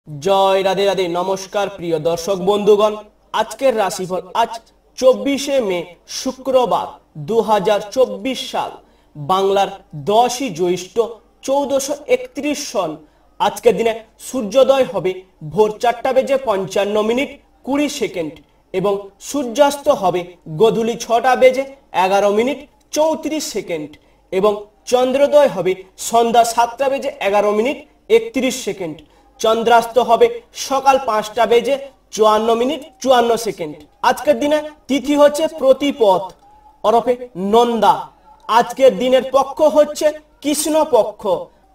জয় রাধে রাধে। নমস্কার প্রিয় দর্শক বন্ধুগণ, আজকের রাশিফল আজ 24শে মে শুক্রবার 2024 সাল, বাংলার 10ই জ্যৈষ্ঠ 1431 সন। আজকের দিনে সূর্যোদয় হবে ভোর 4:55 এবং সূর্যাস্ত হবে গধূলি 6:11 এবং চন্দ্রোদয় হবে সন্ধ্যা 7:11 চন্দ্রাস্ত হবে সকাল 5:54 আজকের দিনে তিথি হচ্ছে প্রতিপদ ওরফে নন্দা। আজকের দিনের পক্ষ হচ্ছে কৃষ্ণ পক্ষ।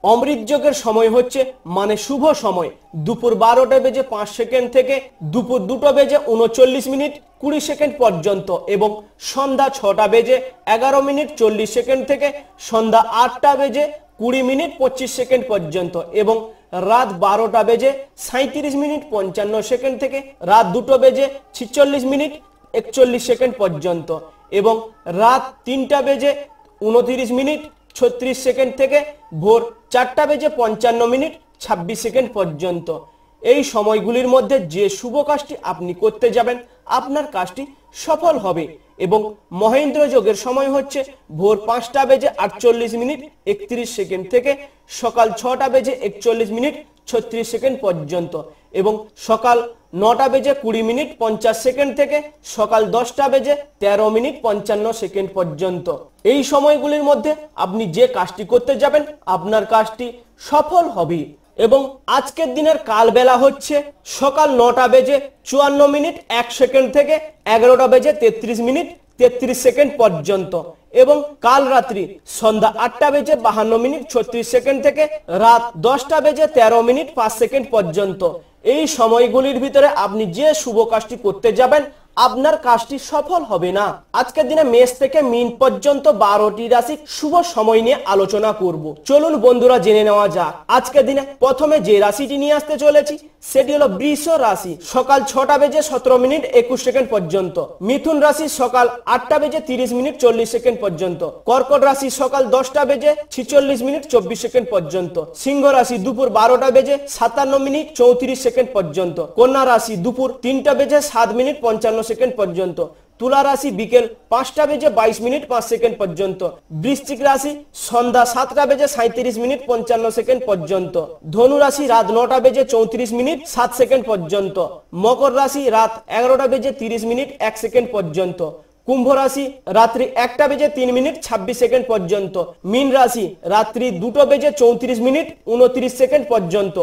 অমৃত যোগের সময় হচ্ছে মানে শুভ সময় দুপুর 12:05 থেকে দুপুর 2:39 পর্যন্ত এবং সন্ধ্যা 6:11 থেকে সন্ধ্যা 8:20 পর্যন্ত এবং রাত 12:37 থেকে রাত 2:46 পর্যন্ত এবং রাত 3:29 থেকে ভোর 4:55 পর্যন্ত। এই সময়গুলির মধ্যে যে শুভ কাজটি আপনি করতে যাবেন আপনার কাজটি সফল হবে এবং মহেন্দ্র যোগের সময় হচ্ছে ভোর 5:48 থেকে সকাল 6:41 পর্যন্ত এবং সকাল 9:20 থেকে সকাল 10:13 পর্যন্ত। এই সময়গুলির মধ্যে আপনি যে কাজটি করতে যাবেন আপনার কাজটি সফল হবে এবং আজকের দিনের কালবেলা হচ্ছে সকাল 9:54 থেকে 11:33 পর্যন্ত এবং কাল রাত্রি সন্ধ্যা 8:52 থেকে রাত 10:13 পর্যন্ত। এই সময়গুলির ভিতরে আপনি যে শুভ কাজটি করতে যাবেন আপনার কাজটি সফল হবে না। আজকের দিনে মেষ থেকে মীন পর্যন্ত 12টি রাশি শুভ সময় নিয়ে আলোচনা করব। চলুন বন্ধুরা জেনে নেওয়া যাক। আজকের দিনে প্রথমে যে রাশিটি নিয়ে আসতে চলেছি সেটি হলো বৃষ রাশি, সকাল 6:17 পর্যন্ত। মিথুন রাশি সকাল 8:30 পর্যন্ত। কর্কট রাশি সকাল 10:46 পর্যন্ত। সিংহ রাশি দুপুর 12:57 পর্যন্ত। কন্যা রাশি দুপুর 3:07 পর্যন্ত। তুলা রাশি বিকেল 5:22 পর্যন্ত। বৃশ্চিক রাশি সন্ধ্যা 7:37 পর্যন্ত। ধনু রাশি রাত 9:34 পর্যন্ত। মকর রাশি রাত 11:30 পর্যন্ত। কুম্ভ রাশি রাত্রি 1:03 পর্যন্ত। মীন রাশি রাত্রি 2:34 পর্যন্ত।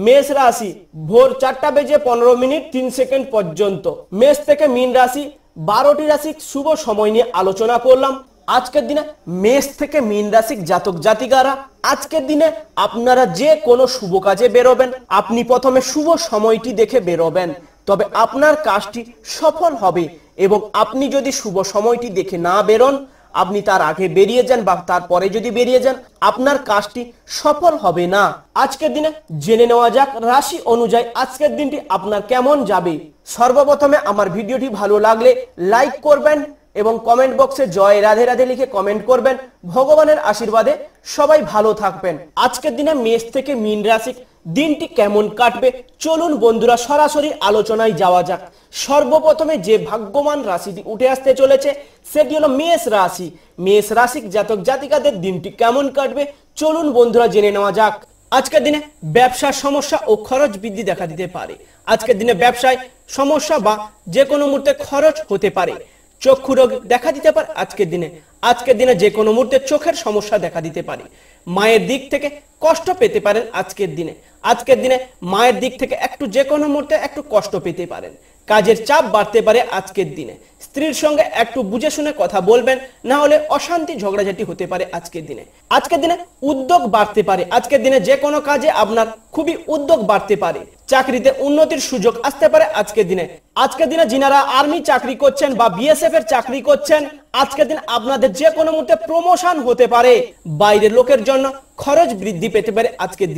মেষ রাশি ভোর 4:15 পর্যন্ত। মেষ থেকে মীন রাশি 12টি রাশি শুভ সময় নিয়ে আলোচনা করলাম। আজকের দিনে মেষ থেকে মীন রাশি জাতক জাতিকারা আজকের দিনে আপনারা যে কোনো শুভ কাজে বেরোবেন আপনি প্রথমে শুভ সময়টি দেখে বেরোবেন, তবে আপনার কাজটি সফল হবে এবং আপনি যদি শুভ সময়টি দেখে না বেরোন আপনি তার আগে বেরিয়ে যান বা তারপরে যদি বেরিয়ে যান আপনার কাজটি সফল হবে না। আজকের দিনে জেনে নেওয়া যাক রাশি অনুযায়ী আজকের দিনটি আপনার কেমন যাবে। সর্বপ্রথমে আমার ভিডিওটি ভালো লাগলে লাইক করবেন এবং কমেন্ট বক্সে জয় রাধে রাধে লিখে কমেন্ট করবেন। ভগবানের আশীর্বাদে সবাই ভালো থাকবেন। আজকের দিনে মেষ থেকে মীন রাশি দিনটি কেমন কাটবে চলুন বন্ধুরা সরাসরি আলোচনায় যাওয়া যাক। সর্বপ্রথমে যে ভাগ্যবান রাশিটি উঠে আসতে চলেছে সেটি হলো মেষ রাশি। মেষ রাশি জাতক জাতিকাদের দিনটি কেমন কাটবে চলুন বন্ধুরা জেনে নেওয়া যাক। আজকের দিনে ব্যবসার সমস্যা ও খরচ বৃদ্ধি দেখা দিতে পারে। আজকের দিনে ব্যবসায় সমস্যা বা যে কোনো মুহূর্তে খরচ হতে পারে। চক্ষু রোগ দেখা দিতে পারে আজকের দিনে যে কোনো মুহূর্তে চোখের সমস্যা দেখা দিতে পারে। মায়ের দিক থেকে কষ্ট পেতে পারেন আজকের দিনে মায়ের দিক থেকে একটু যে কোনো মুহূর্তে একটু কষ্ট পেতে পারেন। কাজের চাপ বাড়তে পারে আজকের দিনে। স্ত্রীর সঙ্গে একটু বুঝে শুনে কথা বলবেন, না হলে অশান্তি ঝগড়াঝাটি হতে পারে আজকের দিনে উদ্যোগ বাড়তে পারে। আজকের দিনে যে কোনো কাজে আপনার খুবই উদ্যোগ বাড়তে পারে। চাকরিতে উন্নতির সুযোগ আসতে পারে আজকের দিনে যিনারা আর্মি চাকরি করছেন বা বিএসএফ এর চাকরি করছেন আজকের দিন আপনাদের যে কোনো মুহূর্তে প্রমোশন হতে পারে। বাইরের লোকের জন্য খরচ বৃদ্ধি পেতে পারে আজকের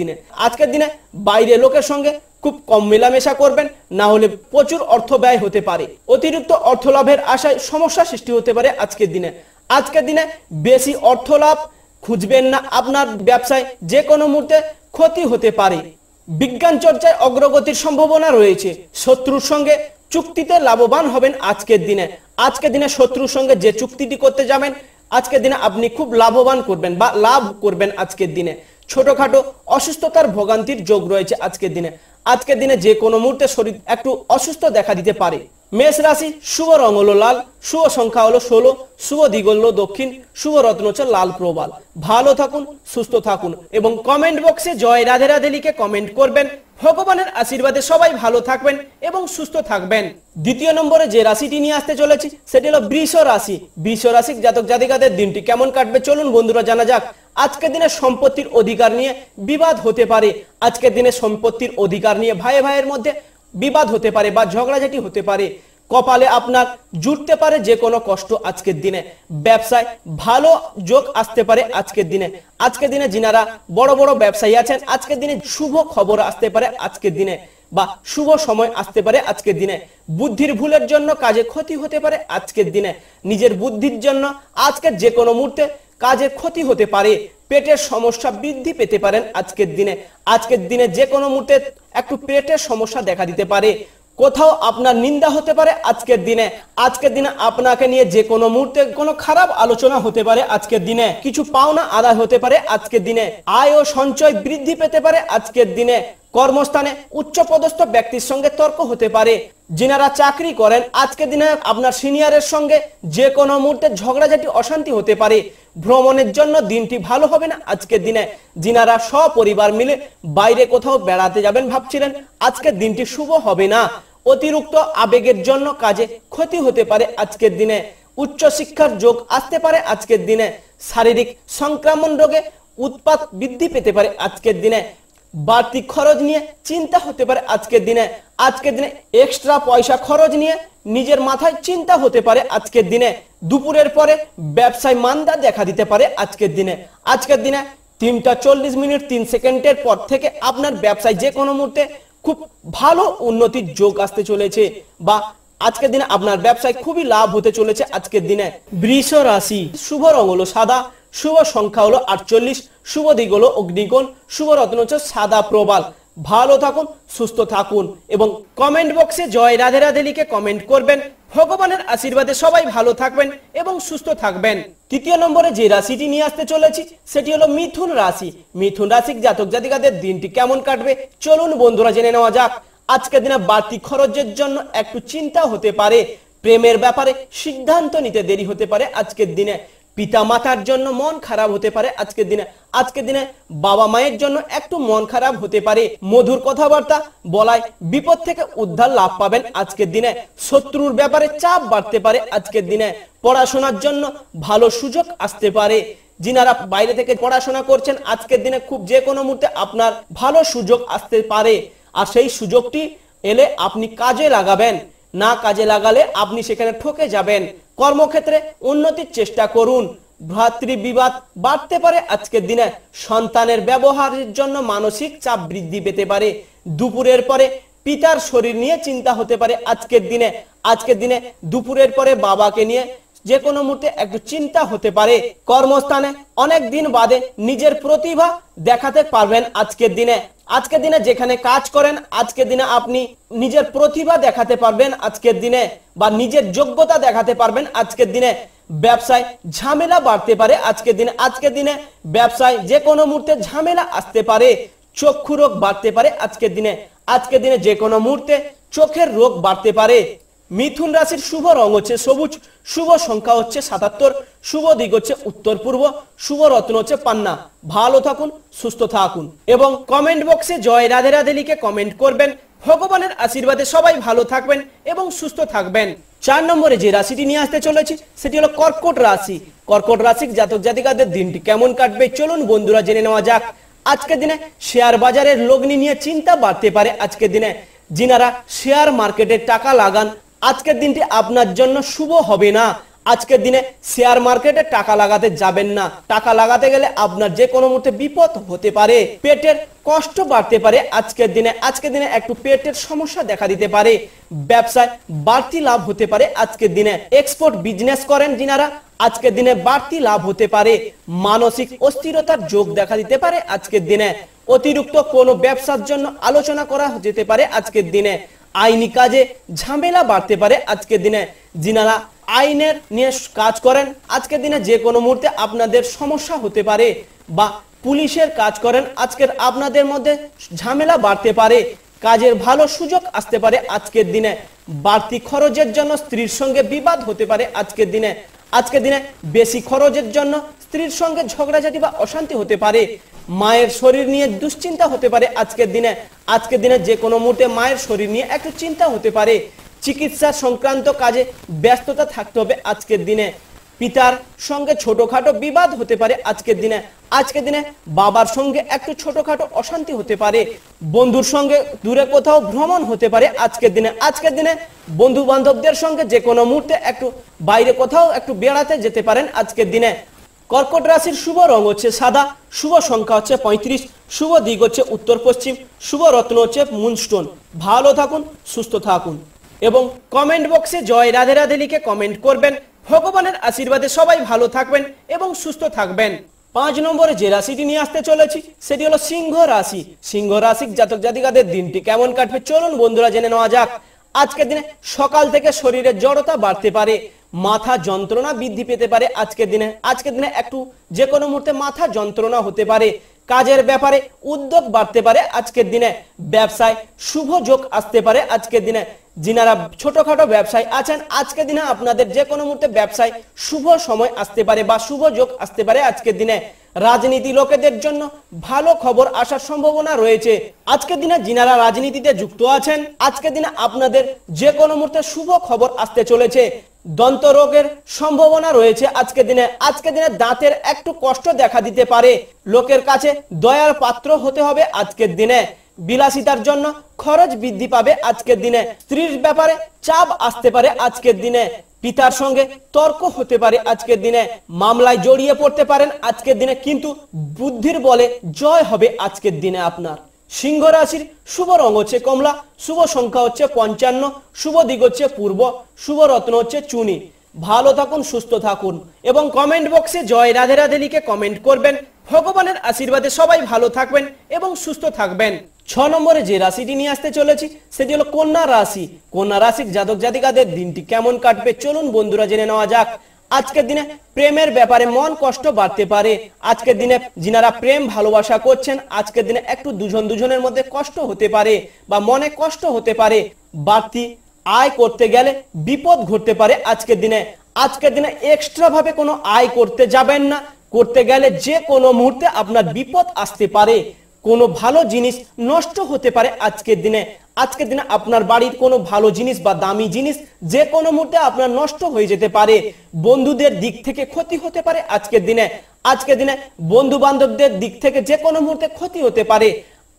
দিনে বাইরের লোকের সঙ্গে খুব কম মেলামেশা করবেন, না হলে প্রচুর অর্থ ব্যয় হতে পারে। অতিরিক্ত অর্থ লাভের আশায় সমস্যা সৃষ্টি হতে পারে আজকের দিনে বেশি অর্থ লাভ খুঁজবেন না, আপনার ব্যবসায় যে কোনো মুহূর্তে ক্ষতি হতে পারে। বিজ্ঞান চর্চায় অগ্রগতির সম্ভাবনা রয়েছে। শত্রুর সঙ্গে চুক্তিতে লাভবান হবেন আজকের দিনে। আজকের দিনে শত্রুর সঙ্গে যে চুক্তিটি করতে যাবেন আজকের দিনে আপনি খুব লাভবান করবেন বা লাভ করবেন আজকের দিনে। ছোটখাটো অসুস্থতার ভোগান্তির যোগ রয়েছে আজকের দিনে। আজকের দিনে যে কোনো মুহূর্তে শরীর একটু অসুস্থ দেখা দিতে পারে। মেষ রাশি, শুভ রং হলো লাল, শুভ সংখ্যা হলো 16, শুভ দিক হলো দক্ষিণ, শুভ রত্ন হচ্ছে লাল প্রবাল। ভালো থাকুন, সুস্থ থাকুন এবং কমেন্ট বক্সে জয় রাধে রাধে লিখে কমেন্ট করবেন। ভগবানের আশীর্বাদে সবাই ভালো থাকবেন এবং সুস্থ থাকবেন। দ্বিতীয় নম্বরে যে রাশিটি নিয়ে আসতে চলেছি সেটি হলো বৃষ রাশি। বৃষ রাশির জাতক জাতিকাদের দিনটি কেমন কাটবে চলুন বন্ধুরা জানা যাক। আজকের দিনে সম্পত্তির অধিকার নিয়ে বিবাদ হতে পারে। আজকের দিনে সম্পত্তির অধিকার নিয়ে ভাই ভাইয়ের মধ্যে বিবাদ হতে পারে বা ঝগড়াঝাটি হতে পারে। কপালে আপনার জুটতে পারে যে কোনো কষ্ট আজকের দিনে। ব্যবসায় ভালো যোগ আসতে পারে আজকের দিনে। আজকের দিনে যিনারা বড় বড় ব্যবসায়ী আছেন আজকের দিনে শুভ খবর আসতে পারে আজকের দিনে বা শুভ সময় আসতে পারে আজকের দিনে। বুদ্ধির ভুলের জন্য কাজে ক্ষতি হতে পারে আজকের দিনে। নিজের বুদ্ধির জন্য আজকের যে কোনো মুহূর্তে কাজে ক্ষতি হতে পারে। পেটের সমস্যা বৃদ্ধি পেতে পারেন আজকের দিনে। আজকের দিনে যে কোনো মুহূর্তে একটু পেটের সমস্যা দেখা দিতে পারে। কোথাও আপনার নিন্দা হতে পারে আজকের দিনে। আজকের দিনে আপনাকে নিয়ে যে কোনো মুহূর্তে কোনো খারাপ আলোচনা হতে পারে আজকের দিনে। কিছু পাওনা আদায় হতে পারে আজকের দিনে। আয় ও সঞ্চয় বৃদ্ধি পেতে পারে আজকের দিনে। কর্মস্থানে উচ্চপদস্থ ব্যক্তির সঙ্গে তর্ক হতে পারে। যিনারা চাকরি করেন আজকের দিনে আপনার সিনিয়রের সঙ্গে যে কোনো মুহূর্তে ঝগড়াঝাটি অশান্তি হতে পারে। ভ্রমণের জন্য দিনটি ভালো হবে না আজকের দিনে। যিনারা সপরিবার মিলে বাইরে কোথাও বেড়াতে যাবেন ভাবছিলেন আজকের দিনটি শুভ হবে না। অতিরিক্ত আবেগের জন্য কাজে ক্ষতি হতে পারে আজকের দিনে। উচ্চ শিক্ষার যোগ আসতে পারে আজকের দিনে। শারীরিক সংক্রমণ রোগে উৎপাত বৃদ্ধি পেতে পারে আজকের দিনে। বাড়তি খরচ নিয়ে চিন্তা হতে পারে আজকের দিনে। আজকের দিনে এক্সট্রা পয়সা খরচ নিয়ে নিজের মাথায় চিন্তা হতে পারে আজকের দিনে। দুপুরের পরে ব্যবসায় মান্দা দেখা দিতে পারে আজকের দিনে। আজকের দিনে 3:40:03 পর থেকে আপনার ব্যবসায় যে কোনো মুহূর্তে খুব ভালো উন্নতির যোগ আসতে চলেছে বা আজকের দিনে আপনার ব্যবসায় খুবই লাভ হতে চলেছে আজকের দিনে। বৃষ রাশি, শুভ রং হলো সাদা, শুভ সংখ্যা হলো 48, শুভ দিক হলো অগ্নিকোণ, শুভ রত্ন হচ্ছে সাদা প্রবাল। ভালো থাকুন, সুস্থ থাকুন এবং কমেন্ট বক্সে জয় রাধে রাধে লিখে কমেন্ট করবেন। ভগবানের আশীর্বাদে সবাই ভালো থাকবেন এবং সুস্থ থাকবেন। তৃতীয় নম্বরে যে রাশিটি নিয়ে আসতে চলেছি সেটি হলো মিথুন রাশি। মিথুন রাশির জাতক জাতিকাদের দিনটি কেমন কাটবে চলুন বন্ধুরা জেনে নেওয়া যাক। আজকের দিনে বাড়তি খরচের জন্য একটু চিন্তা হতে পারে। প্রেমের ব্যাপারে সিদ্ধান্ত নিতে দেরি হতে পারে আজকের দিনে। পিতা মাতার জন্য মন খারাপ হতে পারে আজকের দিনে। আজকের দিনে বাবা মায়ের জন্য একটু মন খারাপ হতে পারে। মধুর কথাবার্তা বলায় বিপদ থেকে উদ্ধার লাভ পাবেন আজকের দিনে। শত্রুর ব্যাপারে চাপ বাড়তে পারে আজকের দিনে। পড়াশোনার জন্য ভালো সুযোগ আসতে পারে। যিনারা বাইরে থেকে পড়াশোনা করছেন আজকের দিনে খুব যে কোনো মুহূর্তে আপনার ভালো সুযোগ আসতে পারে। আর সেই সুযোগটি এলে আপনি কাজে লাগাবেন, না কাজে লাগালে আপনি সেখানে ঠকে যাবেন। কর্মক্ষেত্রে উন্নতির চেষ্টা করুন। ভ্রাতৃ বিবাদ বাড়তে পারে আজকের দিনে। সন্তানের ব্যবহারের জন্য মানসিক চাপ বৃদ্ধি পেতে পারে। দুপুরের পরে পিতার শরীর নিয়ে চিন্তা হতে পারে আজকের দিনে। আজকের দিনে দুপুরের পরে বাবাকে নিয়ে যে কোনো মুহূর্তে একটু চিন্তা হতে পারে। কর্মস্থানে অনেক দিন বাদে নিজের প্রতিভা দেখাতে পারবেন আজকের দিনে। আজকের দিনে যেখানে কাজ করেন আজকের দিনে আপনি নিজের প্রতিভা দেখাতে পারবেন আজকের দিনে বা নিজের যোগ্যতা দেখাতে পারবেন আজকের দিনে। ব্যবসায় ঝামেলা বাড়তে পারে আজকের দিনে। আজকের দিনে ব্যবসায় যে কোনো মুহূর্তে ঝামেলা আসতে পারে। চক্ষু রোগ বাড়তে পারে আজকের দিনে। আজকের দিনে যে কোনো মুহূর্তে চোখের রোগ বাড়তে পারে। মিথুন রাশির শুভ রং হচ্ছে সবুজ, শুভ সংখ্যা হচ্ছে 77, শুভ দিক হচ্ছে উত্তর পূর্ব, শুভ রত্ন হচ্ছে পান্না। ভালো থাকুন, সুস্থ থাকুন এবং কমেন্ট বক্সে জয় রাধে রাধে লিখে কমেন্ট করবেন। ভগবানের আশীর্বাদে সবাই ভালো থাকবেন এবং সুস্থ থাকবেন। 4 নম্বরে যে রাশিটি নিয়ে আসতে চলেছি সেটি হলো কর্কট রাশি। কর্কট রাশির জাতক জাতিকাদের দিনটি কেমন কাটবে চলুন বন্ধুরা জেনে নেওয়া যাক। আজকের দিনে শেয়ার বাজারের লগ্নি নিয়ে চিন্তা বাড়তে পারে আজকের দিনে। যিনারা শেয়ার মার্কেটে টাকা লাগান আজকের দিনটি আপনার জন্য শুভ হবে না। আজকের দিনে শেয়ার মার্কেটে টাকা লাগাতে যাবেন না। টাকা লাগাতে গেলে আপনার যে কোনো মুহূর্তে বিপদ হতে পারে। পেটের কষ্ট বাড়তে পারে আজকের দিনে। আজকের দিনে একটু পেটের সমস্যা দেখা দিতে পারে। ব্যবসায় বাড়তি লাভ হতে পারে আজকের দিনে। এক্সপোর্ট বিজনেস করেন যিনারা আজকের দিনে বাড়তি লাভ হতে পারে। মানসিক অস্থিরতার যোগ দেখা দিতে পারে আজকের দিনে। অতিরিক্ত কোনো ব্যবসার জন্য আলোচনা করা যেতে পারে আজকের দিনে। আইনি কাজে ঝামেলা বাড়তে পারে আজকের দিনে। যিনারা আইনের নিয়ে কাজ করেন আজকের দিনে যে কোনো মুহূর্তে আপনাদের সমস্যা হতে পারে, বা পুলিশের কাজ করেন আজকের আপনাদের মধ্যে ঝামেলা বাড়তে পারে, কাজের ভালো সুযোগ আসতে পারে আজকের দিনে। বাড়তি খরচের জন্য স্ত্রীর সঙ্গে বিবাদ হতে পারে আজকের দিনে। আজকের দিনে বেশি খরচের জন্য স্ত্রীর সঙ্গে ঝগড়াঝাটি বা অশান্তি হতে পারে। মায়ের শরীর নিয়ে দুশ্চিন্তা হতে পারে আজকের দিনে। আজকের দিনে যে কোনো মুহূর্তে মায়ের শরীর নিয়ে একটু চিন্তা হতে পারে। চিকিৎসা সংক্রান্ত কাজে ব্যস্ততা থাকতে হবে আজকের দিনে। পিতার সঙ্গে ছোটখাটো বিবাদ হতে পারে আজকের দিনে। আজকের দিনে বাবার সঙ্গে একটু ছোটখাটো অশান্তি হতে পারে। বন্ধুর সঙ্গে দূরে কোথাও ভ্রমণ হতে পারে আজকের দিনে। আজকের দিনে বন্ধু বান্ধবদের সঙ্গে যে কোনো মুহূর্তে একটু বাইরে কোথাও একটু বেড়াতে যেতে পারেন আজকের দিনে। কর্কট রাশির শুভ রং হচ্ছে সাদা, শুভ সংখ্যা হচ্ছে 35, শুভ দিক হচ্ছে উত্তর পশ্চিম, শুভ রত্ন হচ্ছে মুনস্টোন। ভালো থাকুন, সুস্থ থাকুন এবং কমেন্ট বক্সে জয় রাধে রাধে লিখে কমেন্ট করবেন। ভগবানের আশীর্বাদে সবাই ভালো থাকবেন এবং সুস্থ থাকবেন। 5 নম্বরে যে রাশিটি নিয়ে আসতে চলেছি সেটি হলো সিংহ রাশি। সিংহ রাশির জাতক জাতিকাদের দিনটি কেমন কাটবে চলুন বন্ধুরা জেনে নেওয়া যাক। আজকের দিনে সকাল থেকে শরীরের জড়তা বাড়তে পারে, মাথা যন্ত্রণা বৃদ্ধি পেতে পারে আজকের দিনে। আজকের দিনে একটু যে কোনো মুহূর্তে মাথা যন্ত্রণা হতে পারে। কাজের ব্যাপারে উদ্যোগ বাড়তে পারে আজকের দিনে। ব্যবসায় শুভ যোগ আসতে পারে আজকের দিনে। যিনারা ছোটখাটো ব্যবসায় আছেন আজকের দিনে আপনাদের যে কোনো মুহূর্তে ব্যবসায় শুভ সময় আসতে পারে বা শুভ যোগ আসতে পারে আজকের দিনে। রাজনীতি লোকেদের জন্য ভালো খবর আসার সম্ভাবনা রয়েছে আজকের দিনে। যিনারা রাজনীতিতে যুক্ত আছেন আজকের দিনে আপনাদের যে কোনো মুহূর্তে শুভ খবর আসতে চলেছে। দন্ত রোগের সম্ভাবনা রয়েছে আজকের দিনে। আজকের দিনে দাঁতের একটু কষ্ট দেখা দিতে পারে। লোকের কাছে দয়ার পাত্র হতে হবে আজকের দিনে। বিলাসিতার জন্য খরচ বৃদ্ধি পাবে আজকের দিনে। স্ত্রীর ব্যাপারে চাপ আসতে পারে আজকের দিনে। পিতার সঙ্গে তর্ক হতে পারে আজকের দিনে। মামলায় জড়িয়ে পড়তে পারেন আজকের দিনে, কিন্তু বুদ্ধির বলে জয় হবে আজকের দিনে আপনার। সিংহ রাশির শুভ রং হচ্ছে কমলা, শুভ সংখ্যা হচ্ছে 55, শুভ দিক হচ্ছে পূর্ব, শুভ রত্ন হচ্ছে চুনি। ভালো থাকুন, সুস্থ থাকুন এবং কমেন্ট বক্সে জয় রাধে রাধে লিখে কমেন্ট করবেন। ভগবানের আশীর্বাদে সবাই ভালো থাকবেন এবং সুস্থ থাকবেন। 6 নম্বরে যে রাশিটি নিয়ে আসতে চলেছি সেটি হলো কন্যা রাশি। কন্যা রাশির জাতক জাতিকাদের দিনটি কেমন কাটবে চলুন বন্ধুরা জেনে নেওয়া যাক। আজকের দিনে প্রেমের ব্যাপারে মন কষ্ট বাড়তে পারে। আজকের দিনে যিনারা প্রেম ভালোবাসা করছেন আজকের দিনে একটু দুজনের মধ্যে কষ্ট হতে পারে বা মনে কষ্ট হতে পারে। বাড়তি আয় করতে গেলে বিপদ ঘটতে পারে আজকের দিনে। আজকের দিনে এক্সট্রা ভাবে কোনো আয় করতে যাবেন না। করতে গেলে যে কোনো মুহূর্তে আপনার বিপদ আসতে পারে। কোনো ভালো জিনিস নষ্ট হতে পারে আজকের দিনে। আজকের দিনে আপনার বাড়ির কোনো ভালো জিনিস বা দামি জিনিস যে কোনো মুহূর্তে আপনার নষ্ট হয়ে যেতে পারে। বন্ধুদের দিক থেকে ক্ষতি হতে পারে আজকের দিনে। আজকের দিনে বন্ধু বান্ধবদের দিক থেকে যে কোনো মুহূর্তে ক্ষতি হতে পারে।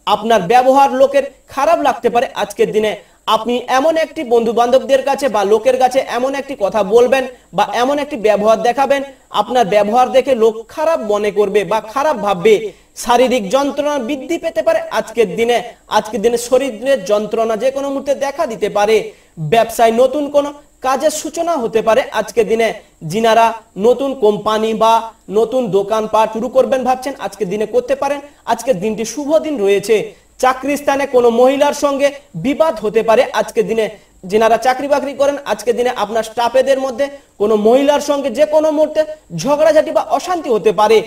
আপনার ব্যবহার লোকের খারাপ লাগতে পারে আজকের দিনে। আপনি এমন একটি বন্ধু বান্ধবদের কাছে বা লোকের কাছে এমন একটি কথা বলবেন বা এমন একটি ব্যবহার দেখাবেন, আপনার ব্যবহার দেখে লোক খারাপ মনে করবে বা খারাপ ভাববে। শারীরিক যন্ত্রণা বৃদ্ধি পেতে পারে আজকের দিনে। আজকের দিনে শরীরের যন্ত্রণা যে কোনো মুহূর্তে দেখা দিতে পারে। ব্যবসায় নতুন কোনো কাজের সূচনা হতে পারে আজকের দিনে। যিনারা নতুন কোম্পানি বা নতুন দোকানপাট শুরু করবেন ভাবছেন আজকের দিনে করতে পারেন। আজকের দিনটি শুভ দিন রয়েছে। চাকরি স্থানে কোনো মহিলার সঙ্গে বিবাদ হতে পারে আজকের দিনে। যিনারা চাকরি বাকরি করেন আজকের দিনে আপনার স্টাফেদের মধ্যে কোনো মহিলার সঙ্গে যে কোনো মুহূর্তে ঝগড়াঝাটি বা অশান্তি হতে পারে।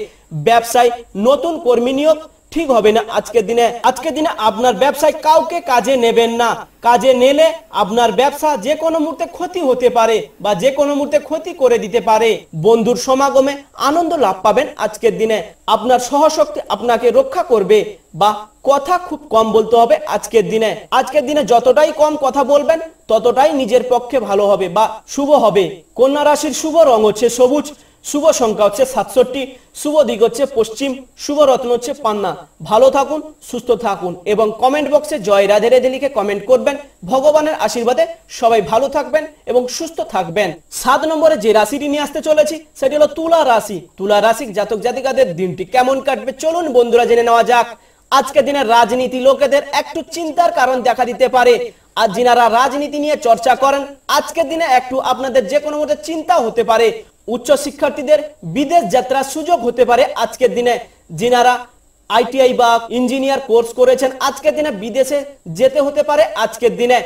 ব্যবসায় নতুন কর্মী নিয়োগ ঠিক হবে না আজকের দিনে। আজকের দিনে আপনার ব্যবসায় কাউকে কাজে নেবেন না। কাজে নিলে আপনার ব্যবসা যে কোনো মুহূর্তে ক্ষতি হতে পারে বা যে কোনো মুহূর্তে ক্ষতি করে দিতে পারে। বন্ধুর সমাগমে আনন্দ লাভ পাবেন আজকের দিনে। আপনার সহশক্তি আপনাকে রক্ষা করবে বা কথা খুব কম বলতে হবে আজকের দিনে। আজকের দিনে যতটাই কম কথা বলবেন ততটাই নিজের পক্ষে ভালো হবে বা শুভ হবে। কন্যা রাশির শুভ রং হচ্ছে সবুজ, শুভ সংখ্যা হচ্ছে 67, শুভ দিক হচ্ছে পশ্চিম, শুভ রত্ন হচ্ছে পান্না। ভালো থাকুন, সুস্থ থাকুন এবং কমেন্ট বক্সে জয় রাধে রাধে লিখে কমেন্ট করবেন। ভগবানের আশীর্বাদে সবাই ভালো থাকবেন এবং সুস্থ থাকবেন। 7 নম্বরে যে রাশিটি নিয়ে আসতে চলেছি সেটি হলো তুলা রাশি। তুলা রাশির জাতক জাতিকাদের দিনটি কেমন কাটবে চলুন বন্ধুরা জেনে নেওয়া যাক। আজকের দিনে রাজনীতি লোকেদের একটু চিন্তার কারণ দেখা দিতে পারে। আর যিনারা রাজনীতি নিয়ে চর্চা করেন আজকের দিনে একটু আপনাদের যে কোনো মধ্যে চিন্তা হতে পারে। উচ্চ শিক্ষার্থীদের বিদেশ যাত্রার সুযোগ হতে পারে আজকের দিনে। যিনারা আইটিআই বা ইঞ্জিনিয়ার কোর্স করেছেন, আজকের দিনে বিদেশে যেতে হতে পারে। আজকের দিনে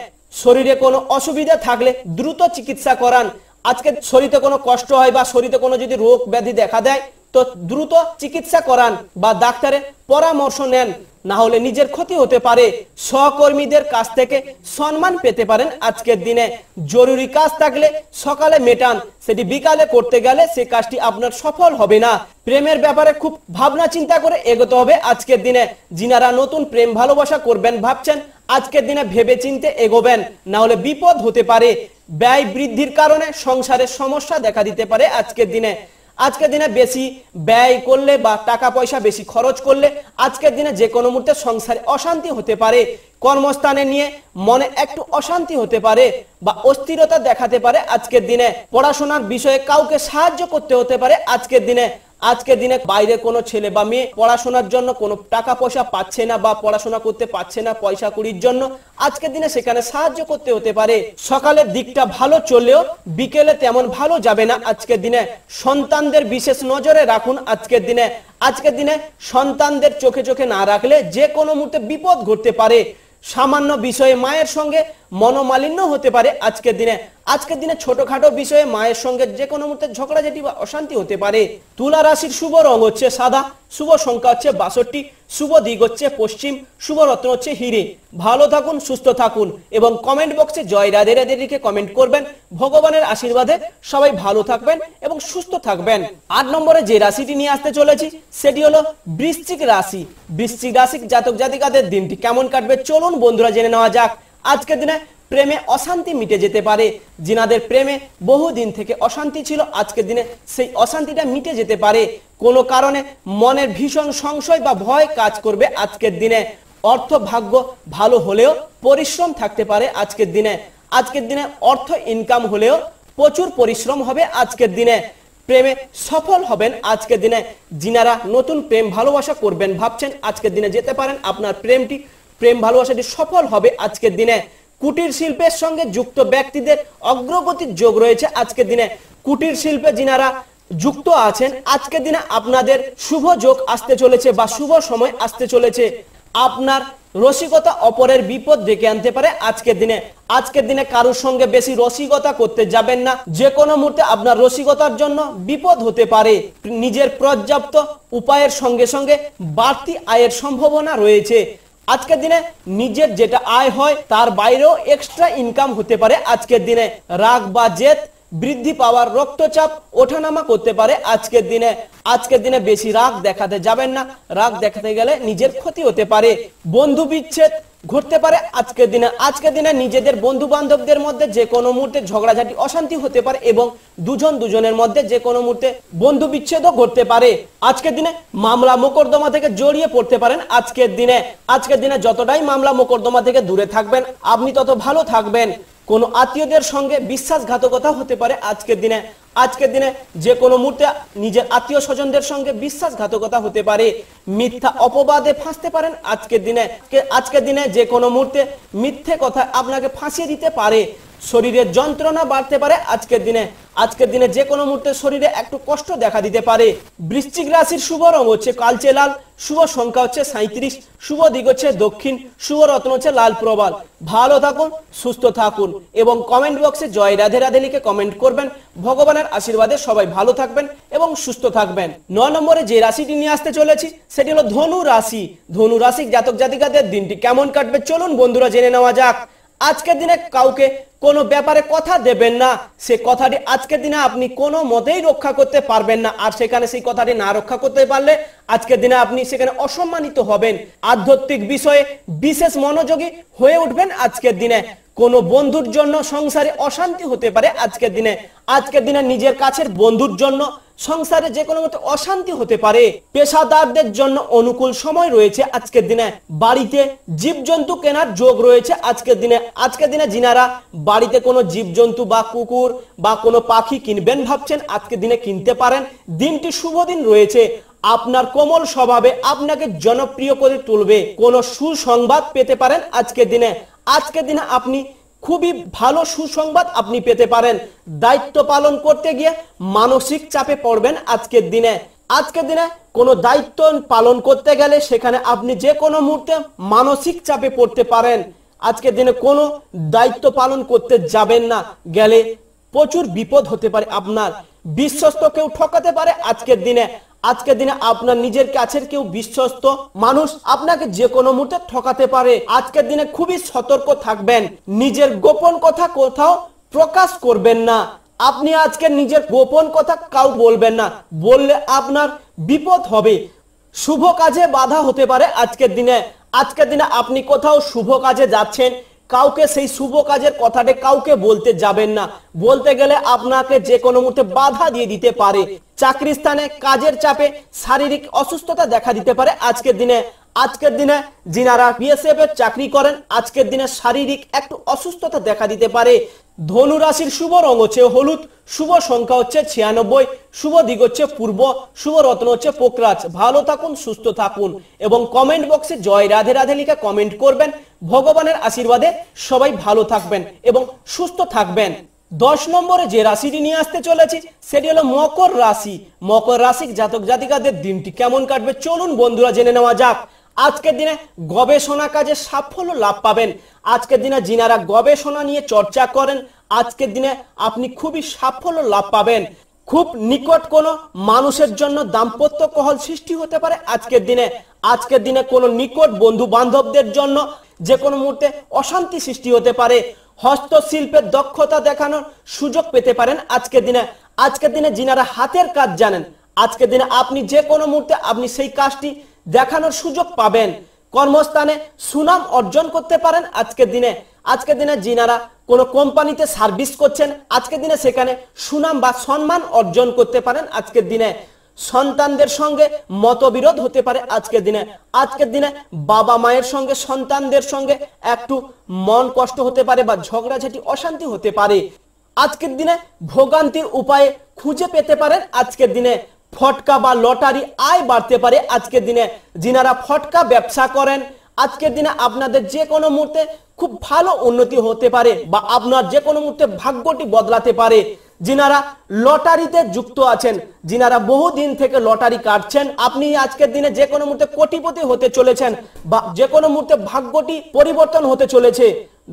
শরীরে কোনো অসুবিধা থাকলে দ্রুত চিকিৎসা করান। আজকে শরীরে কোনো কষ্ট হয় বা শরীরে কোনো যদি রোগ ব্যাধি দেখা দেয় তো দ্রুত চিকিৎসা করান বা ডাক্তারের পরামর্শ নেন, না হলে নিজের ক্ষতি হতে পারে। সহকর্মীদের কাছ থেকে সম্মান পেতে পারেন আজকের দিনে। জরুরি কাজ থাকলে সকালে মেটান, সেটি বিকালে করতে গেলে সেই কাজটি আপনার সফল হবে না। প্রেমের ব্যাপারে খুব ভাবনা চিন্তা করে এগোতে হবে আজকের দিনে। যিনারা নতুন প্রেম ভালোবাসা করবেন ভাবছেন, আজকের দিনে ভেবে চিন্তে এগোবেন, না হলে বিপদ হতে পারে। ব্যয় বৃদ্ধির কারণে সংসারের সমস্যা দেখা দিতে পারে আজকের দিনে। আজকের দিনে বেশি ব্যয় করলে বা টাকা পয়সা বেশি খরচ করলে আজকের দিনে যে কোনো মুহূর্তে সংসারে অশান্তি হতে পারে। কর্মস্থানে নিয়ে মনে একটু অশান্তি হতে পারে বা অস্থিরতা দেখাতে পারে আজকের দিনে। পড়াশোনার বিষয়ে কাউকে সাহায্য করতে হতে পারে আজকের দিনে। আজকের দিনে বাইরে কোনো ছেলে বা মেয়ে পড়াশোনার জন্য কোনো টাকা পয়সা পাচ্ছে না বা পড়াশোনা করতে পারছে না পয়সা কুড়ির জন্য, আজকের দিনে সেখানে সাহায্য করতে হতে পারে। সকালের দিকটা ভালো চললেও বিকেলে তেমন ভালো যাবে না আজকের দিনে। সন্তানদের বিশেষ নজরে রাখুন আজকের দিনে। আজকের দিনে সন্তানদের চোখে চোখে না রাখলে যে কোনো মুহূর্তে বিপদ ঘটতে পারে। সামান্য বিষয়ে মায়ের সঙ্গে মনোমালিন্য হতে পারে আজকের দিনে। আজকের দিনে ছোটখাটো বিষয়ে মায়ের সঙ্গে যে কোনো মুহূর্তে ঝগড়াঝাটি বা অশান্তি হতে পারে। তুলা রাশির শুভ রং হচ্ছে সাদা, শুভ সংখ্যা হচ্ছে 62, শুভ দিক হচ্ছে পশ্চিম, শুভ রত্ন হচ্ছে হিরে। ভালো থাকুন, সুস্থ থাকুন এবং কমেন্ট বক্সে জয় রাধে রাধে লিখে কমেন্ট করবেন। ভগবানের আশীর্বাদে সবাই ভালো থাকবেন এবং সুস্থ থাকবেন। 8 নম্বরে যে রাশিটি নিয়ে আসতে চলেছি সেটি হলো বৃশ্চিক রাশি। বৃশ্চিক রাশির জাতক জাতিকাদের দিনটি কেমন কাটবে চলুন বন্ধুরা জেনে নেওয়া যাক। আজকের দিনে প্রেমে অশান্তি মিটে যেতে পারে। যিনাদের প্রেমে বহুদিন থেকে অশান্তি ছিল, আজকের দিনে সেই অশান্তিটা মিটে যেতে পারে। কোনো কারণে মনের ভীষণ সংশয় বা ভয় কাজ করবে আজকের দিনে। অর্থ ভাগ্য ভালো হলেও পরিশ্রম থাকতে পারে আজকের দিনে। আজকের দিনে অর্থ ইনকাম হলেও প্রচুর পরিশ্রম হবে আজকের দিনে। প্রেমে সফল হবেন আজকের দিনে। যিনারা নতুন প্রেম ভালোবাসা করবেন ভাবছেন, আজকের দিনে যেতে পারেন, আপনার প্রেম ভালোবাসাটি সফল হবে আজকের দিনে। কুটির শিল্পের সঙ্গে যুক্ত ব্যক্তিদের অগ্রগতির যোগ রয়েছে আজকের দিনে। কুটির শিল্পে যিনারা যুক্ত আছেন, আজকের দিনে আপনাদের শুভ যোগ আসতে চলেছে বা শুভ সময় আসতে চলেছে। আপনার রসিকতা অপরের বিপদ ডেকে আনতে পারে আজকের দিনে। আজকের দিনে কারোর সঙ্গে বেশি রসিকতা করতে যাবেন না, যে কোনো মুহূর্তে আপনার রসিকতার জন্য বিপদ হতে পারে। নিজের পর্যাপ্ত উপায়ের সঙ্গে সঙ্গে বাড়তি আয়ের সম্ভাবনা রয়েছে। আজকের দিনে নিজের যেটা আয় হয় তার বাইরেও এক্সট্রা ইনকাম হতে পারে আজকের দিনে। রাগ বা জেদ বৃদ্ধি পাওয়ার, রক্তচাপ ওঠানামা করতে পারে আজকের দিনে। আজকের দিনে বেশি রাগ দেখাতে যাবেন না, রাগ দেখাতে গেলে নিজের ক্ষতি হতে পারে। বন্ধু বিচ্ছেদ ঘটতে পারে আজকের দিনে। আজকের দিনে নিজেদের বন্ধু বান্ধবদের মধ্যে যে কোনো মুহূর্তে ঝগড়াঝাটি অশান্তি হতে পারে এবং দুজনের মধ্যে যে কোনো মুহূর্তে বন্ধু বিচ্ছেদও ঘটতে পারে। আজকের দিনে মামলা মোকদ্দমা থেকে জড়িয়ে পড়তে পারেন আজকের দিনে। আজকের দিনে যতটাই মামলা মোকদ্দমা থেকে দূরে থাকবেন আপনি তত ভালো থাকবেন। কোন আত্মীয়দের সঙ্গে বিশ্বাসঘাতকতা হতে পারে আজকের দিনে। আজকের দিনে যে কোনো মুহূর্তে নিজের আত্মীয় স্বজনদের সঙ্গে বিশ্বাসঘাতকতা হতে পারে। মিথ্যা অপবাদে ফাঁসতে পারেন আজকের দিনে। আজকের দিনে যে কোনো মুহূর্তে মিথ্যে কথা আপনাকে ফাঁসিয়ে দিতে পারে। শরীরের যন্ত্রণা বাড়তে পারে আজকের দিনে। আজকের দিনে যে কোনো মুহূর্তে শরীরে একটু কষ্ট দেখা দিতে পারে। বৃশ্চিক রাশির শুভ রং হচ্ছে কালচে লাল, শুভ সংখ্যা হচ্ছে 37, শুভ দিক হচ্ছে দক্ষিণ, শুভ রত্ন হচ্ছে লাল প্রবাল। ভালো থাকুন, সুস্থ থাকুন এবং কমেন্ট বক্সে জয় রাধে রাধে লিখে কমেন্ট করবেন। ভগবানের আশীর্বাদে সবাই ভালো থাকবেন এবং সুস্থ থাকবেন। 9 নম্বরে যে রাশিটি নিয়ে আসতে চলেছি সেটি হলো ধনু রাশি। ধনু রাশির জাতক জাতিকাদের দিনটি কেমন কাটবে চলুন বন্ধুরা জেনে নেওয়া যাক। আজকের দিনে কাউকে কোনো ব্যাপারে কথা দেবেন না, সে কথাটি আজকের দিনে আপনি কোনো মতেই রক্ষা করতে পারবেন না। আর সেখানে সেই কথাটি না রক্ষা করতে পারলে আজকের দিনে আপনি সেখানে অসম্মানিত হবেন। আধ্যাত্মিক বিষয়ে বিশেষ মনোযোগী হয়ে উঠবেন আজকের দিনে। কোনো বন্ধুর জন্য সংসারে অশান্তি হতে পারে আজকের দিনে। আজকের দিনে নিজের কাছের বন্ধুর জন্য সংসারে যে কোনো মতো অশান্তি হতে পারে। পেশাদারদের জন্য অনুকূল সময় রয়েছে আজকের দিনে। বাড়িতে জীবজন্তু কেনার যোগ রয়েছে আজকের দিনে। আজকের দিনে যিনারা বাড়িতে কোনো জীবজন্তু বা কুকুর বা কোনো পাখি কিনবেন ভাবছেন, আজকের দিনে কিনতে পারেন। দিনটি শুভ দিন রয়েছে। আপনার কোমল স্বভাবে আপনাকে জনপ্রিয় করে তুলবে। কোনো সুসংবাদ পেতে পারেন আজকের দিনে। আজকের দিনে আপনি খুবই ভালো সুসংবাদ আপনি পেতে পারেন। দায়িত্ব পালন করতে গিয়ে মানসিক চাপে পড়বেন আজকের দিনে। আজকের দিনে কোনো দায়িত্ব পালন করতে গেলে সেখানে আপনি যে কোনো মুহূর্তে মানসিক চাপে পড়তে পারেন। আজকের দিনে কোনো দায়িত্ব পালন করতে যাবেন না, গেলে প্রচুর বিপদ হতে পারে। আপনার বিশ্বস্ত কেউ ঠকাতে পারে আজকের দিনে। আজকের দিনে আপনার নিজের কাছের কেউ বিশ্বস্ত মানুষ আপনাকে যে কোনো মুহূর্তে ঠকাতে পারে। আজকের দিনে খুবই সতর্ক থাকবেন, নিজের গোপন কথা কোথাও প্রকাশ করবেন না। আপনি আজকে নিজের গোপন কথা কাউ বলবেন না, বললে আপনার বিপদ হবে। শুভ কাজে বাধা হতে পারে আজকের দিনে। আজকের দিনে আপনি কোথাও শুভ কাজে যাচ্ছেন, কাউকে সেই শুভ কাজের কথাটা কাউকে বলতে যাবেন না, বলতে গেলে আপনাকে যে কোনো মুহূর্তে বাধা দিয়ে দিতে পারে। চাকরি স্থানে কাজের চাপে শারীরিক অসুস্থতা দেখা দিতে পারে আজকের দিনে। আজকের দিনে যিনারা বিএসএফ এর চাকরি করেন, আজকের দিনে শারীরিক একটু অসুস্থতা দেখা দিতে পারে। ধনু রাশির শুভ রং হচ্ছে হলুদ, শুভ সংখ্যা হচ্ছে 96, শুভ দিক হচ্ছে পূর্ব, শুভ রত্ন হচ্ছে পোকরাজ। ভালো থাকুন, সুস্থ থাকুন এবং কমেন্ট বক্সে জয় রাধে রাধে লিখে কমেন্ট করবেন। ভগবানের আশীর্বাদে সবাই ভালো থাকবেন এবং সুস্থ থাকবেন। 10 নম্বরে যে রাশিটি নিয়ে আসতে চলেছি সেটি হলো মকর রাশি। মকর রাশির জাতক জাতিকাদের দিনটি কেমন কাটবে চলুন বন্ধুরা জেনে নেওয়া যাক। আজকের দিনে গবেষণা কাজে সাফল্য লাভ পাবেন। আজকের দিনে যিনারা গবেষণা নিয়ে চর্চা করেন, আজকের দিনে আপনি খুবই সাফল্য লাভ পাবেন। খুব নিকট কোনো মানুষের জন্য দাম্পত্য কলহ সৃষ্টি হতে পারে আজকের দিনে। আজকের দিনে কোনো নিকট বন্ধু বান্ধবদের জন্য যে কোনো মুহূর্তে অশান্তি সৃষ্টি হতে পারে। হস্তশিল্পের দক্ষতা দেখানোর সুযোগ পেতে পারেন আজকের দিনে। আজকের দিনে যিনারা হাতের কাজ জানেন, আজকের দিনে আপনি যে কোনো মুহূর্তে আপনি সেই কাজটি দেখানোর সুযোগ পাবেন। কর্মস্থানে সুনাম অর্জন করতে পারেন আজকের দিনে। আজকের দিনে যিনারা কোনো কোম্পানিতে সার্ভিস করছেন, আজকের দিনে সেখানে সুনাম বা সম্মান অর্জন করতে পারেন আজকের দিনে। সন্তানদের সঙ্গে মতবিরোধ হতে পারে আজকের দিনে। আজকের দিনে বাবা মায়ের সঙ্গে সন্তানদের সঙ্গে একটু মন কষ্ট হতে পারে বা ঝগড়াঝাটি অশান্তি হতে পারে। আজকের দিনে ভোগান্তির উপায়ে খুঁজে পেতে পারেন আজকের দিনে। ফটকা বা লটারি আয় বাড়তে পারে আজকের দিনে। যিনারা ফটকা ব্যবসা করেন, আজকের দিনে আপনাদের যে কোনো মুহূর্তে খুব ভালো উন্নতি হতে পারে বা আপনার যে কোনো মুহূর্তে ভাগ্যটি বদলাতে পারে। যিনারা লটারিতে যুক্ত আছেন, যিনারা বহুদিন থেকে লটারি কাটছেন, আপনি আজকের দিনে যে কোনো মুহূর্তে কোটিপতি হতে চলেছেন বা যে কোনো মুহূর্তে ভাগ্যটি পরিবর্তন হতে চলেছে।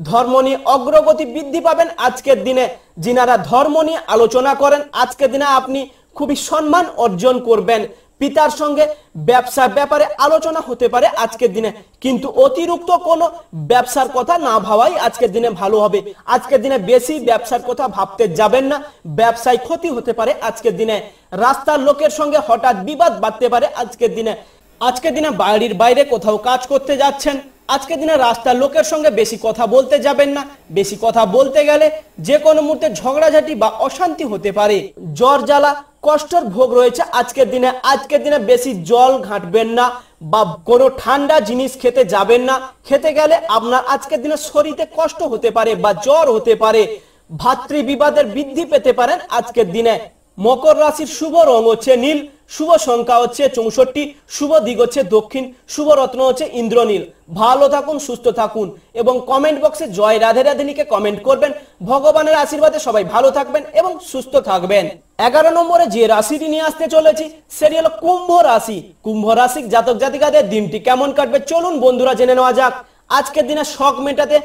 ধর্ম নিয়ে অগ্রগতি বৃদ্ধি পাবেন আজকের দিনে। যিনারা ধর্ম নিয়ে আলোচনা করেন, আজকের দিনে আপনি খুবই সম্মান অর্জন করবেন। পিতার সঙ্গে ব্যবসার ব্যাপারে আলোচনা হতে পারে আজকের দিনে, কিন্তু অতিরিক্ত কোনো ব্যবসার কথা না ভাবাই আজকের দিনে ভালো হবে। আজকের দিনে বেশি ব্যবসার কথা ভাবতে যাবেন না, ব্যবসায় ক্ষতি হতে পারে আজকের দিনে। রাস্তার লোকের সঙ্গে হঠাৎ বিবাদ বাড়তে পারে আজকের দিনে। আজকের দিনে বাড়ির বাইরে কোথাও কাজ করতে যাচ্ছেন, আজকের দিনে রাস্তার লোকের সঙ্গে বেশি কথা বলতে যাবেন না। বেশি কথা বলতে গেলে যে কোনো মুহূর্তে ঝগড়াঝাটি বা অশান্তি হতে পারে। জ্বর জ্বালা কষ্টের ভোগ রয়েছে আজকের দিনে। আজকের দিনে বেশি জল ঘাঁটবেন না বা কোনো ঠান্ডা জিনিস খেতে যাবেন না। খেতে গেলে আপনার আজকের দিনে শরীরে কষ্ট হতে পারে বা জ্বর হতে পারে। ভাতৃ বিবাদের বৃদ্ধি পেতে পারেন আজকের দিনে। মকর রাশির শুভ রং হচ্ছে নীল, শুভ সংখ্যা হচ্ছে 64, শুভ দিক হচ্ছে দক্ষিণ, শুভ রত্ন হচ্ছে ইন্দ্রনীল। ভালো থাকুন, সুস্থ থাকুন এবং কমেন্ট বক্সে জয় রাধে রাধে লিখে কমেন্ট করবেন। ভগবানের আশীর্বাদে সবাই ভালো থাকবেন এবং সুস্থ থাকবেন। 11 নম্বরে যে রাশিটি নিয়ে আসতে চলেছি সেটি হলো কুম্ভ রাশি। কুম্ভ রাশির জাতক জাতিকাদের দিনটি কেমন কাটবে চলুন বন্ধুরা জেনে নেওয়া যাক। আজকের দিনে শখ মেটাতে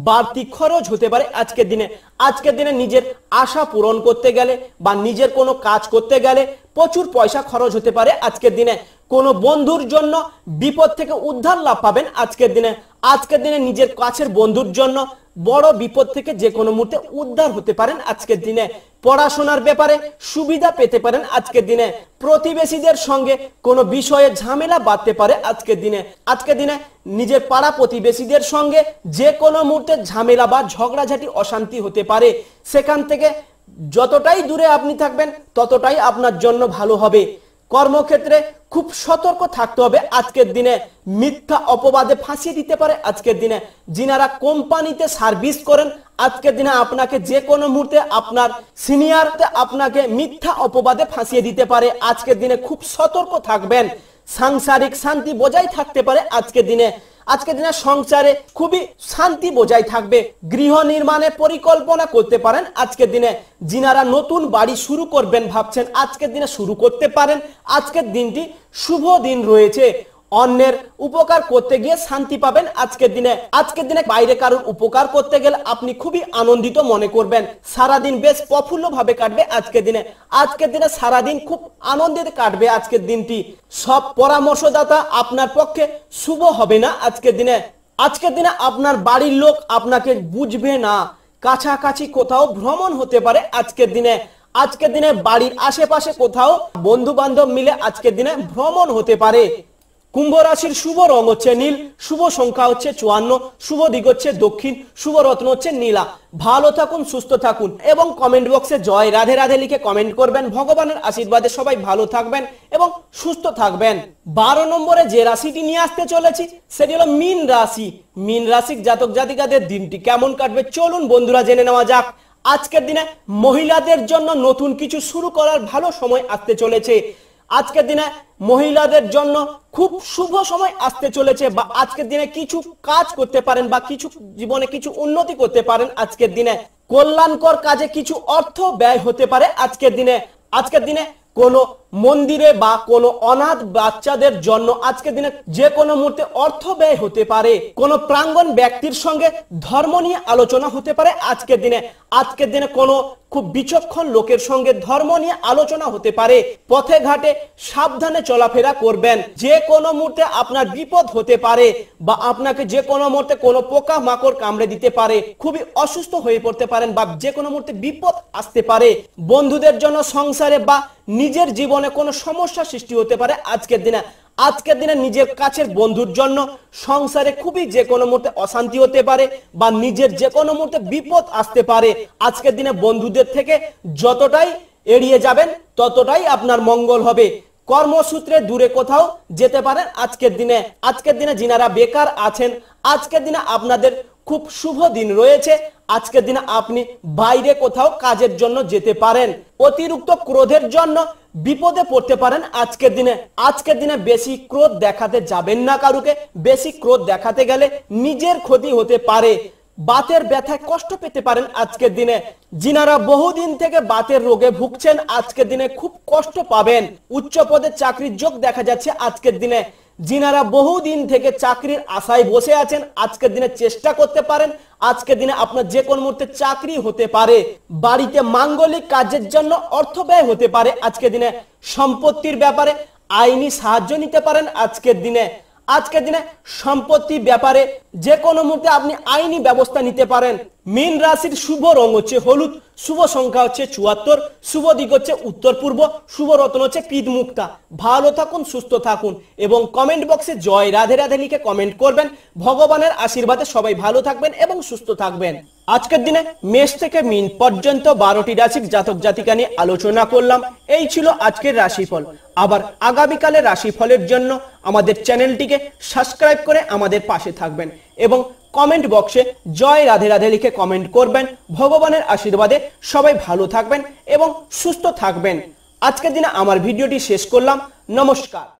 বাড়তি খরচ হতে পারে আজকের দিনে। আজকের দিনে নিজের আশা পূরণ করতে গেলে বা নিজের কোনো কাজ করতে গেলে প্রচুর পয়সা খরচ হতে পারে আজকের দিনে। কোনো বন্ধুর জন্য বিপদ থেকে উদ্ধার লাভ পাবেন আজকের দিনে। আজকের দিনে নিজের কাছের বন্ধুর জন্য বড় বিপদ থেকে যে কোনো মুহূর্তে উদ্ধার হতে পারেন আজকের দিনে। পড়াশোনার ব্যাপারে সুবিধা পেতে পারেন আজকের দিনে। প্রতিবেশীদের সঙ্গে কোনো বিষয়ে ঝামেলা বাঁধতে পারে আজকের দিনে। আজকের দিনে নিজের পাড়া প্রতিবেশীদের সঙ্গে যে কোনো মুহূর্তে ঝামেলা বা ঝগড়াঝাটি অশান্তি হতে পারে। সেখান থেকে যতটাই দূরে আপনি থাকবেন ততটাই আপনার জন্য ভালো হবে। কর্মক্ষেত্রে খুব সতর্ক থাকতে হবে আজকের দিনে। মিথ্যা অপবাদে ফাঁসিয়ে দিতে পারে আজকের দিনে। যিনারা কোম্পানিতে সার্ভিস করেন, আজকের দিনে আপনাকে যে কোনো মুহূর্তে আপনার সিনিয়র আপনাকে মিথ্যা অপবাদে ফাঁসিয়ে দিতে পারে। আজকের দিনে খুব সতর্ক থাকবেন। সাংসারিক শান্তি বজায় থাকতে পারে আজকের দিনে। আজকের দিনে সংসারে খুবই শান্তি বজায় থাকবে। গৃহ নির্মাণের পরিকল্পনা করতে পারেন আজকের দিনে। যিনারা নতুন বাড়ি শুরু করবেন ভাবছেন আজকের দিনে শুরু করতে পারেন। আজকের দিনটি শুভ দিন রয়েছে। অন্যের উপকার করতে গিয়ে শান্তি পাবেন আজকের দিনে। আজকের দিনে বাইরে কারোর উপকার করতে গেলে আপনি খুবই আনন্দিত মনে করবেন। সারাদিন বেশ প্রফুল্ল ভাবে কাটবে আজকের দিনে। আজকের দিনে সারাদিন খুব আনন্দিত কাটবে আজকের দিনটি। সব পরামর্শদাতা আপনার পক্ষে শুভ হবে না আজকের দিনে। আজকের দিনে আপনার বাড়ির লোক আপনাকে বুঝবে না। কাছাকাছি কোথাও ভ্রমণ হতে পারে আজকের দিনে। আজকের দিনে বাড়ির আশেপাশে কোথাও বন্ধু বান্ধব মিলে আজকের দিনে ভ্রমণ হতে পারে। কুম্ভ রাশির শুভ রং হচ্ছে নীল, শুভ সংখ্যা হচ্ছে 54, শুভ দিক হচ্ছে দক্ষিণ, শুভ রত্ন হচ্ছে নীলা। ভালো থাকুন, সুস্থ থাকুন এবং কমেন্ট বক্সে জয় রাধে রাধে লিখে কমেন্ট করবেন। ভগবানের আশীর্বাদে সবাই ভালো থাকবেন এবং সুস্থ থাকবেন। 12 নম্বরে যে রাশিটি নিয়ে আসতে চলেছি সেটি হলো মীন রাশি। মীন রাশির জাতক জাতিকাদের দিনটি কেমন কাটবে চলুন বন্ধুরা জেনে নেওয়া যাক। আজকের দিনে মহিলাদের জন্য নতুন কিছু শুরু করার ভালো সময় আসতে চলেছে। আজকের দিনে মহিলাদের জন্য খুব শুভ সময় আসতে চলেছে, বা আজকের দিনে কিছু কাজ করতে পারেন বা কিছু জীবনে কিছু উন্নতি করতে পারেন। আজকের দিনে কল্যাণকর কাজে কিছু অর্থ ব্যয় হতে পারে আজকের দিনে। আজকের দিনে কোনো মন্দিরে বা কোনো অনাথ বাচ্চাদের জন্য আজকের দিনে যে কোনো মুহূর্তে অর্থ ব্যয় হতে পারে। কোনো প্রাঙ্গণ ব্যক্তির সঙ্গে ধর্ম নিয়ে আলোচনা হতে পারে আজকের দিনে। আজকের দিনে কোনো খুব বিচক্ষণ লোকের সঙ্গে ধর্ম নিয়ে আলোচনা হতে পারে। পথে ঘাটে সাবধানে চলাফেরা করবেন। যে কোনো মুহূর্তে আপনার বিপদ হতে পারে বা আপনাকে যে কোনো মুহূর্তে কোনো পোকা মাকড় কামড়ে দিতে পারে। খুবই অসুস্থ হয়ে পড়তে পারেন বা যে কোনো মুহূর্তে বিপদ আসতে পারে। বন্ধুদের জন্য সংসারে বা নিজের জীবনে কোনো সমস্যা সৃষ্টি হতে পারে আজকের দিনে। আজকের দিনে নিজের কাছের বন্ধুর জন্য সংসারে খুবই যে কোনো মুহূর্তে অশান্তি হতে পারে বা নিজের যে কোনো মুহূর্তে বিপদ আসতে পারে। আজকের দিনে বন্ধুদের থেকে যতটাই এড়িয়ে যাবেন ততটাই আপনার মঙ্গল হবে। কর্মসূত্রে দূরে কোথাও যেতে পারেন আজকের দিনে। আজকের দিনে যিনারা বেকার আছেন আজকের দিনে আপনাদের খুব শুভ দিন রয়েছে। আজকের দিনে আপনি বাইরে কোথাও কাজের জন্য যেতে পারেন। অতিরিক্ত ক্রোধের জন্য বিপদে পড়তে পারেন আজকের দিনে। আজকের দিনে বেশি ক্রোধ দেখাতে যাবেন না কারুকে। বেশি ক্রোধ দেখাতে গেলে নিজের ক্ষতি হতে পারে। বাতের ব্যথায় কষ্ট পেতে পারেন আজকের দিনে। যিনারা বহুদিন থেকে বাতের রোগে ভুগছেন আজকের দিনে খুব কষ্ট পাবেন। উচ্চ পদে চাকরির যোগ দেখা যাচ্ছে আজকের দিনে। যিনারা বহুদিন থেকে চাকরির আশায় বসে আছেন আজকের দিনে চেষ্টা করতে পারেন। আজকের দিনে আপনার যে কোন মুহূর্তে চাকরি হতে পারে। বাড়িতে মাঙ্গলিক কাজের জন্য অর্থ ব্যয় হতে পারে আজকের দিনে। সম্পত্তির ব্যাপারে আইনি সাহায্য নিতে পারেন আজকের দিনে। আজকের দিনে সম্পত্তি ব্যাপারে যে কোনো মুহূর্তে আপনি আইনি ব্যবস্থা নিতে পারেন। মীন রাশির শুভ রং হচ্ছে হলুদ, শুভ সংখ্যা হচ্ছে 74, শুভ দিক হচ্ছে উত্তর পূর্ব, শুভ রত্ন হচ্ছে পিদ মুক্তা। ভালো থাকুন, সুস্থ থাকুন এবং কমেন্ট বক্সে জয় রাধে রাধে লিখে কমেন্ট করবেন। ভগবানের আশীর্বাদে সবাই ভালো থাকবেন এবং সুস্থ থাকবেন। আজকের দিনে মেষ থেকে মীন পর্যন্ত 12টি রাশির জাতক জাতিকা নিয়ে আলোচনা করলাম। এই ছিল আজকের রাশিফল। আবার আগামীকালের রাশিফলের জন্য আমাদের চ্যানেলটিকে সাবস্ক্রাইব করে আমাদের পাশে থাকবেন এবং কমেন্ট বক্সে জয় রাধে রাধে লিখে কমেন্ট করবেন। ভগবানের আশীর্বাদে সবাই ভালো থাকবেন এবং সুস্থ থাকবেন। আজকের দিনে আমার ভিডিওটি শেষ করলাম। নমস্কার।